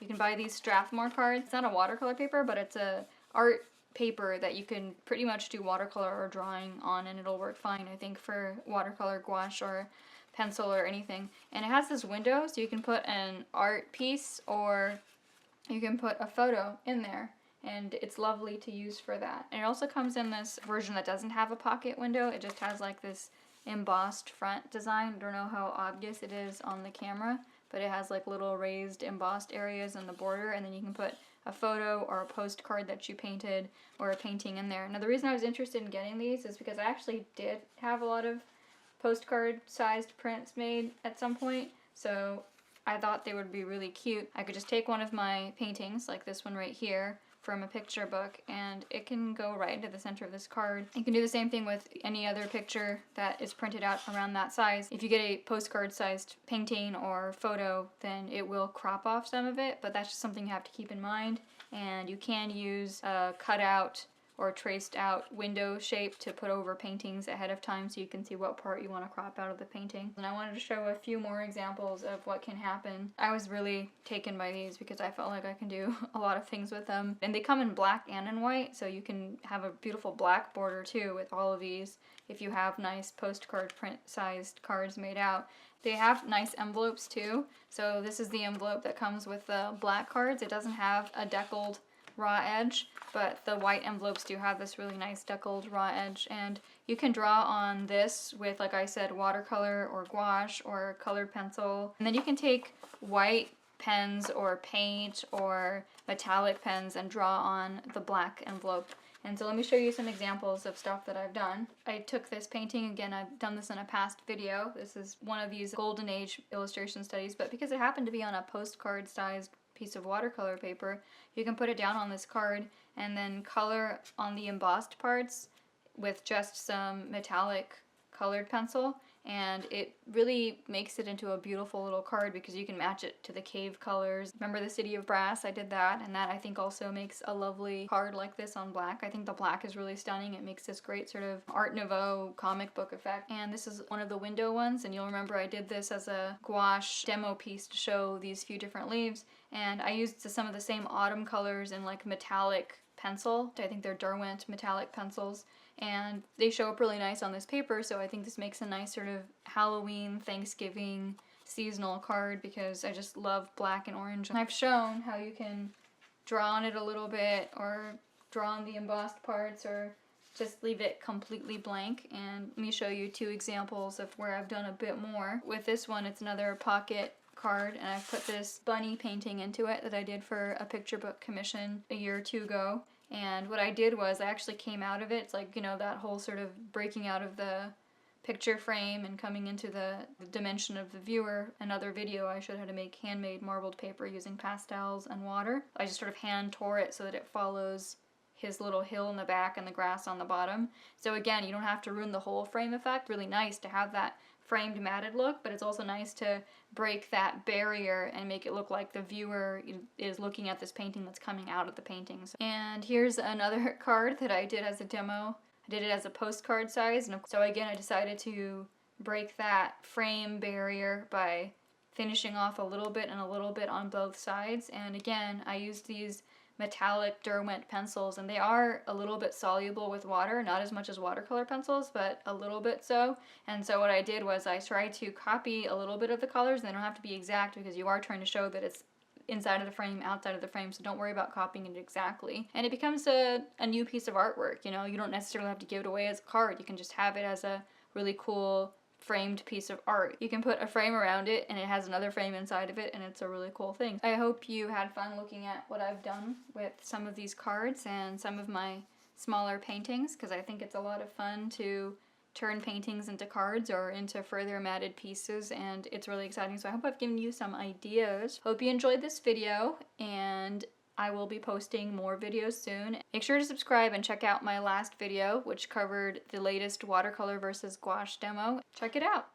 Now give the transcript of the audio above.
You can buy these Strathmore cards. It's not a watercolor paper, but it's a art paper that you can pretty much do watercolor or drawing on, and it'll work fine, I think, for watercolor, gouache, or pencil or anything. And it has this window, so you can put an art piece or you can put a photo in there, and it's lovely to use for that. And it also comes in this version that doesn't have a pocket window. It just has like this embossed front design. I don't know how obvious it is on the camera, but it has like little raised embossed areas in the border, and then you can put a photo or a postcard that you painted or a painting in there. Now the reason I was interested in getting these is because I actually did have a lot of postcard sized prints made at some point, so I thought they would be really cute. I could just take one of my paintings, like this one right here, from a picture book, and it can go right into the center of this card. You can do the same thing with any other picture that is printed out around that size. If you get a postcard sized painting or photo, then it will crop off some of it, but that's just something you have to keep in mind. And you can use a cutout or traced out window shape to put over paintings ahead of time so you can see what part you want to crop out of the painting. And I wanted to show a few more examples of what can happen. I was really taken by these because I felt like I can do a lot of things with them. And they come in black and in white, so you can have a beautiful black border too with all of these if you have nice postcard print sized cards made out. They have nice envelopes too. So this is the envelope that comes with the black cards. It doesn't have a deckled raw edge, but the white envelopes do have this really nice deckled raw edge, and you can draw on this with, like I said, watercolor or gouache or colored pencil. And then you can take white pens or paint or metallic pens and draw on the black envelope. And so let me show you some examples of stuff that I've done. I took this painting, again, I've done this in a past video. This is one of these golden age illustration studies, but because it happened to be on a postcard sized piece of watercolor paper, you can put it down on this card and then color on the embossed parts with just some metallic colored pencil, and it really makes it into a beautiful little card because you can match it to the cave colors. Remember the City of Brass? I did that, and that I think also makes a lovely card like this on black. I think the black is really stunning. It makes this great sort of Art Nouveau comic book effect. And this is one of the window ones, and you'll remember I did this as a gouache demo piece to show these few different leaves, and I used some of the same autumn colors in like metallic pencil. I think they're Derwent metallic pencils, and they show up really nice on this paper, so I think this makes a nice sort of Halloween, Thanksgiving, seasonal card because I just love black and orange. And I've shown how you can draw on it a little bit or draw on the embossed parts or just leave it completely blank. And let me show you two examples of where I've done a bit more. With this one, it's another pocket card, and I've put this bunny painting into it that I did for a picture book commission a year or two ago. And what I did was I actually came out of it. It's like, you know, that whole sort of breaking out of the picture frame and coming into the dimension of the viewer. Another video I showed how to make handmade marbled paper using pastels and water. I just sort of hand tore it so that it follows his little hill in the back and the grass on the bottom. So again, you don't have to ruin the whole frame effect. Really nice to have that framed matted look, but it's also nice to break that barrier and make it look like the viewer is looking at this painting that's coming out of the paintings. And here's another card that I did as a demo. I did it as a postcard size, and so again I decided to break that frame barrier by finishing off a little bit and a little bit on both sides. And again, I used these metallic Derwent pencils, and they are a little bit soluble with water, not as much as watercolor pencils, but a little bit so. And so what I did was I tried to copy a little bit of the colors, and they don't have to be exact because you are trying to show that it's inside of the frame, outside of the frame, so don't worry about copying it exactly. And it becomes a new piece of artwork, you know? You don't necessarily have to give it away as a card. You can just have it as a really cool framed piece of art. You can put a frame around it and it has another frame inside of it, and it's a really cool thing. I hope you had fun looking at what I've done with some of these cards and some of my smaller paintings, because I think it's a lot of fun to turn paintings into cards or into further matted pieces, and it's really exciting. So I hope I've given you some ideas. Hope you enjoyed this video, and I will be posting more videos soon. Make sure to subscribe and check out my last video, which covered the latest watercolor versus gouache demo. Check it out.